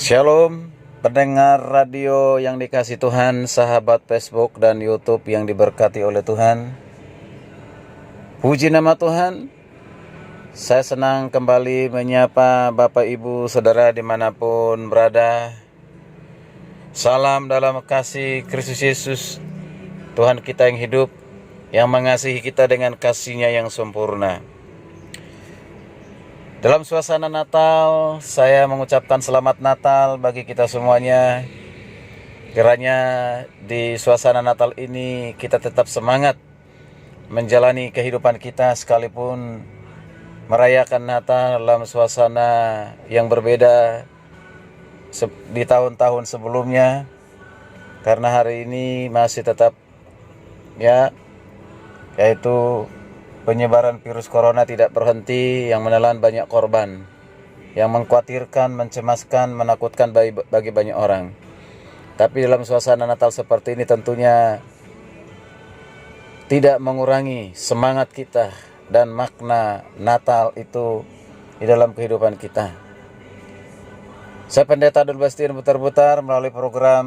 Shalom, pendengar radio yang dikasih Tuhan, sahabat Facebook dan YouTube yang diberkati oleh Tuhan. Puji nama Tuhan. Saya senang kembali menyapa Bapak Ibu Saudara dimanapun berada. Salam dalam kasih Kristus Yesus, Tuhan kita yang hidup, yang mengasihi kita dengan kasih-Nya yang sempurna. Dalam suasana Natal, saya mengucapkan selamat Natal bagi kita semuanya. Kiranya di suasana Natal ini kita tetap semangat menjalani kehidupan kita sekalipun merayakan Natal dalam suasana yang berbeda di tahun-tahun sebelumnya. Karena hari ini masih tetap yaitu penyebaran virus corona tidak berhenti, yang menelan banyak korban, yang mengkhawatirkan, mencemaskan, menakutkan bagi banyak orang. Tapi dalam suasana Natal seperti ini tentunya tidak mengurangi semangat kita dan makna Natal itu di dalam kehidupan kita. Saya Pendeta Abdul Bastin Butar-Butar melalui program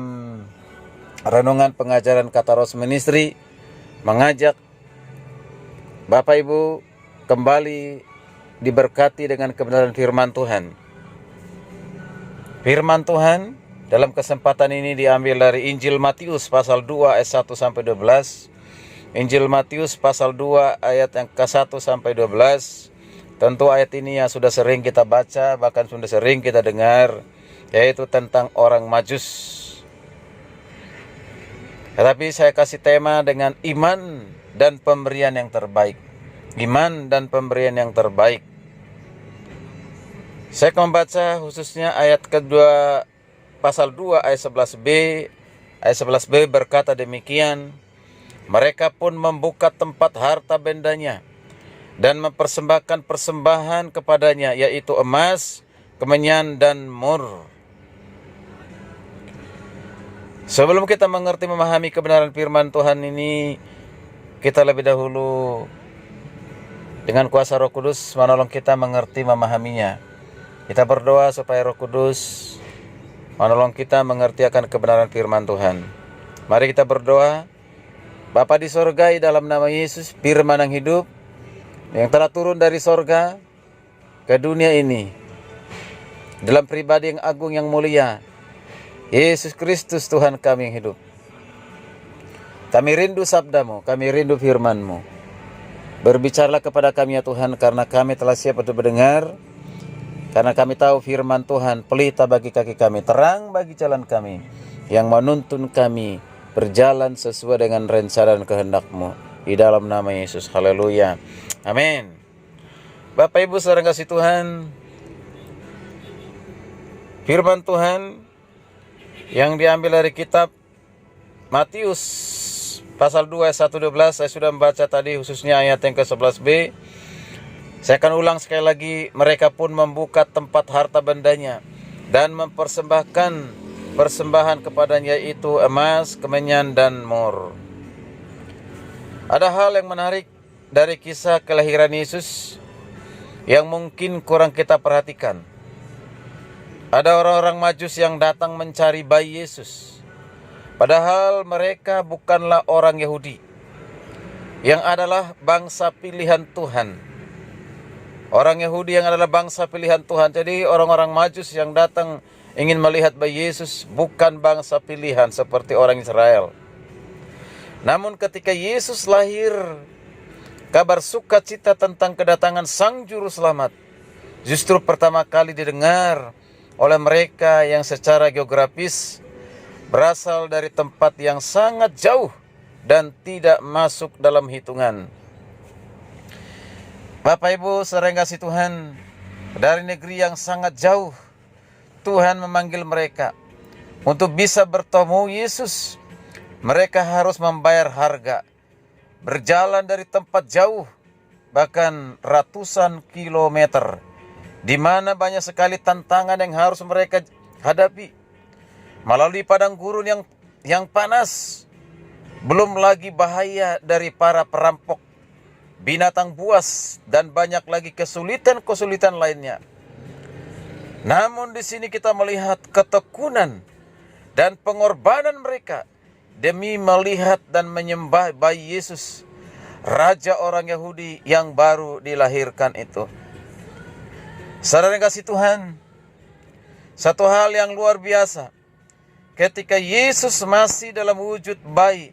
Renungan Pengajaran Kataros Ministry mengajak Bapak Ibu kembali diberkati dengan kebenaran firman Tuhan. Firman Tuhan dalam kesempatan ini diambil dari Injil Matius pasal 2 ayat 1 sampai 12. Injil Matius pasal 2 ayat yang ke-1 sampai 12. Tentu ayat ini yang sudah sering kita baca, bahkan sudah sering kita dengar, yaitu tentang orang Majus. Tetapi saya kasih tema dengan iman dan pemberian yang terbaik. Iman dan pemberian yang terbaik. Saya akan membaca khususnya ayat kedua pasal 2 ayat 11b. Ayat 11b berkata demikian, mereka pun membuka tempat harta bendanya dan mempersembahkan persembahan kepadanya, yaitu emas, kemenyan, dan mur. Sebelum kita mengerti memahami kebenaran firman Tuhan ini, kita lebih dahulu dengan kuasa Roh Kudus menolong kita mengerti memahaminya. Kita berdoa supaya Roh Kudus menolong kita mengerti akan kebenaran firman Tuhan. Mari kita berdoa. Bapa di sorga, dalam nama Yesus, firman yang hidup yang telah turun dari sorga ke dunia ini, dalam pribadi yang agung yang mulia, Yesus Kristus Tuhan kami yang hidup. Kami rindu sabdamu, kami rindu firman-Mu. Berbicaralah kepada kami ya Tuhan, karena kami telah siap untuk mendengar. Karena kami tahu firman Tuhan pelita bagi kaki kami, terang bagi jalan kami, yang menuntun kami berjalan sesuai dengan rencana dan kehendak-Mu. Di dalam nama Yesus, haleluya, amin. Bapak Ibu saudara kasih Tuhan, firman Tuhan yang diambil dari kitab Matius pasal 2 ayat 1-12, saya sudah membaca tadi khususnya ayat yang ke-11b. Saya akan ulang sekali lagi, mereka pun membuka tempat harta bendanya dan mempersembahkan persembahan kepadanya, yaitu emas, kemenyan, dan mur. Ada hal yang menarik dari kisah kelahiran Yesus yang mungkin kurang kita perhatikan. Ada orang-orang Majus yang datang mencari bayi Yesus. Padahal mereka bukanlah orang Yahudi, yang adalah bangsa pilihan Tuhan. Orang Yahudi yang adalah bangsa pilihan Tuhan. Jadi orang-orang Majus yang datang ingin melihat bayi Yesus bukan bangsa pilihan seperti orang Israel. Namun ketika Yesus lahir, kabar sukacita tentang kedatangan Sang Juru Selamat justru pertama kali didengar oleh mereka yang secara geografis berasal dari tempat yang sangat jauh dan tidak masuk dalam hitungan. Bapak Ibu saudara yang kasih Tuhan, dari negeri yang sangat jauh, Tuhan memanggil mereka untuk bisa bertemu Yesus. Mereka harus membayar harga, berjalan dari tempat jauh, bahkan ratusan kilometer, di mana banyak sekali tantangan yang harus mereka hadapi, melalui padang gurun yang panas, belum lagi bahaya dari para perampok, binatang buas, dan banyak lagi kesulitan-kesulitan lainnya. Namun di sini kita melihat ketekunan dan pengorbanan mereka demi melihat dan menyembah bayi Yesus, Raja orang Yahudi yang baru dilahirkan itu. Saudara yang kasih Tuhan, satu hal yang luar biasa, ketika Yesus masih dalam wujud bayi,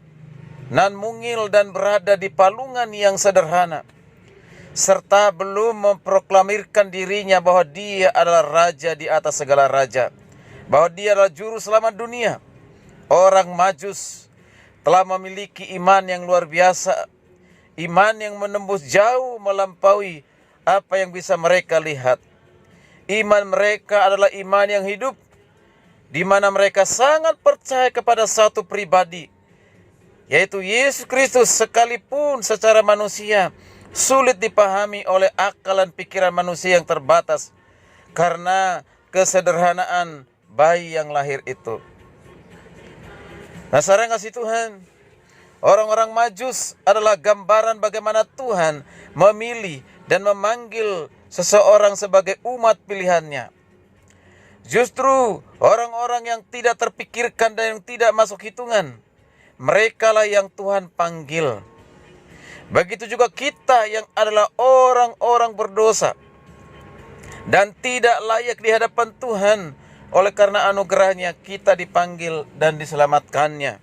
nan mungil dan berada di palungan yang sederhana, serta belum memproklamirkan dirinya bahwa dia adalah raja di atas segala raja, bahwa dia adalah juru selamat dunia, orang Majus telah memiliki iman yang luar biasa, iman yang menembus jauh melampaui apa yang bisa mereka lihat. Iman mereka adalah iman yang hidup, di mana mereka sangat percaya kepada satu pribadi, yaitu Yesus Kristus, sekalipun secara manusia sulit dipahami oleh akal dan pikiran manusia yang terbatas karena kesederhanaan bayi yang lahir itu. Nah, saudara kasih Tuhan, orang-orang Majus adalah gambaran bagaimana Tuhan memilih dan memanggil seseorang sebagai umat pilihannya. Justru orang-orang yang tidak terpikirkan dan yang tidak masuk hitungan, merekalah yang Tuhan panggil. Begitu juga kita yang adalah orang-orang berdosa dan tidak layak di hadapan Tuhan. Oleh karena anugerahnya kita dipanggil dan diselamatkannya.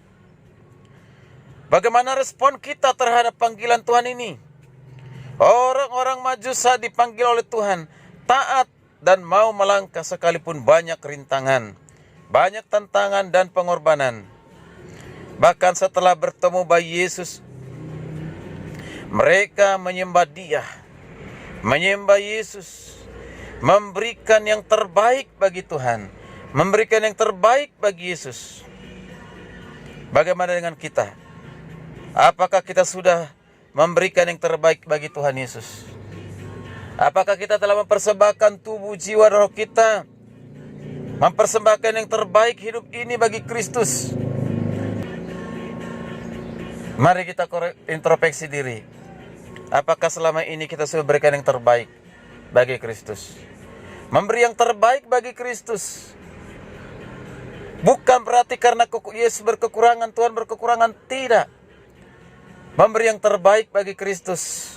Bagaimana respon kita terhadap panggilan Tuhan ini? Orang-orang Majus saat dipanggil oleh Tuhan taat dan mau melangkah sekalipun banyak rintangan, banyak tantangan dan pengorbanan. Bahkan setelah bertemu bayi Yesus, mereka menyembah Dia, menyembah Yesus, memberikan yang terbaik bagi Tuhan, memberikan yang terbaik bagi Yesus. Bagaimana dengan kita? Apakah kita sudah memberikan yang terbaik bagi Tuhan Yesus? Apakah kita telah mempersembahkan tubuh, jiwa, roh kita, mempersembahkan yang terbaik hidup ini bagi Kristus? Mari kita introspeksi diri. Apakah selama ini kita sudah berikan yang terbaik bagi Kristus? Memberi yang terbaik bagi Kristus bukan berarti karena Yesus berkekurangan, Tuhan berkekurangan, tidak. Memberi yang terbaik bagi Kristus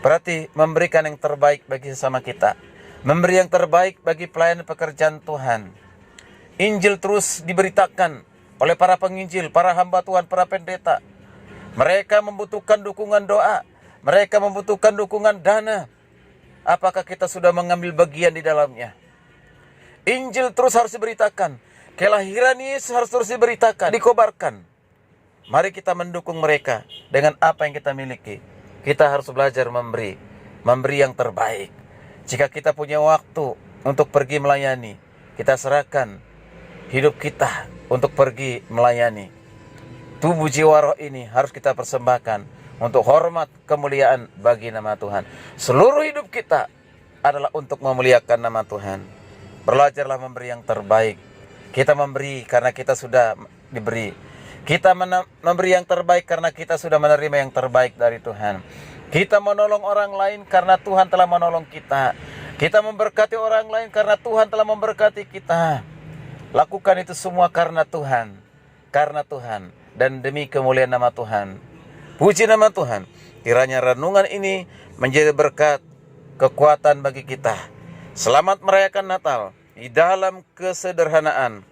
berarti memberikan yang terbaik bagi sesama kita, memberi yang terbaik bagi pelayanan pekerjaan Tuhan. Injil terus diberitakan oleh para penginjil, para hamba Tuhan, para pendeta. Mereka membutuhkan dukungan doa, mereka membutuhkan dukungan dana. Apakah kita sudah mengambil bagian di dalamnya? Injil terus harus diberitakan, kelahiran Yesus harus terus diberitakan, dikobarkan. Mari kita mendukung mereka dengan apa yang kita miliki. Kita harus belajar memberi yang terbaik. Jika kita punya waktu untuk pergi melayani, kita serahkan hidup kita untuk pergi melayani. Tubuh, jiwa, roh ini harus kita persembahkan untuk hormat kemuliaan bagi nama Tuhan. Seluruh hidup kita adalah untuk memuliakan nama Tuhan. Belajarlah memberi yang terbaik. Kita memberi karena kita sudah diberi. Kita memberi yang terbaik karena kita sudah menerima yang terbaik dari Tuhan. Kita menolong orang lain karena Tuhan telah menolong kita. Kita memberkati orang lain karena Tuhan telah memberkati kita. Lakukan itu semua karena Tuhan. Karena Tuhan. Dan demi kemuliaan nama Tuhan. Puji nama Tuhan. Kiranya renungan ini menjadi berkat, kekuatan bagi kita. Selamat merayakan Natal di dalam kesederhanaan.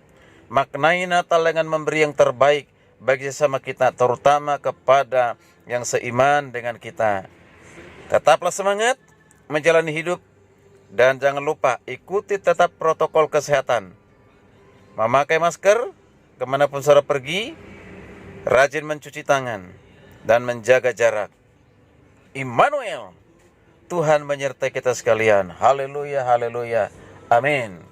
Maknai Natal dengan memberi yang terbaik bagi sesama kita, terutama kepada yang seiman dengan kita. Tetaplah semangat menjalani hidup dan jangan lupa ikuti tetap protokol kesehatan. Memakai masker kemanapun saudara pergi, rajin mencuci tangan dan menjaga jarak. Immanuel, Tuhan menyertai kita sekalian. Haleluya, haleluya. Amin.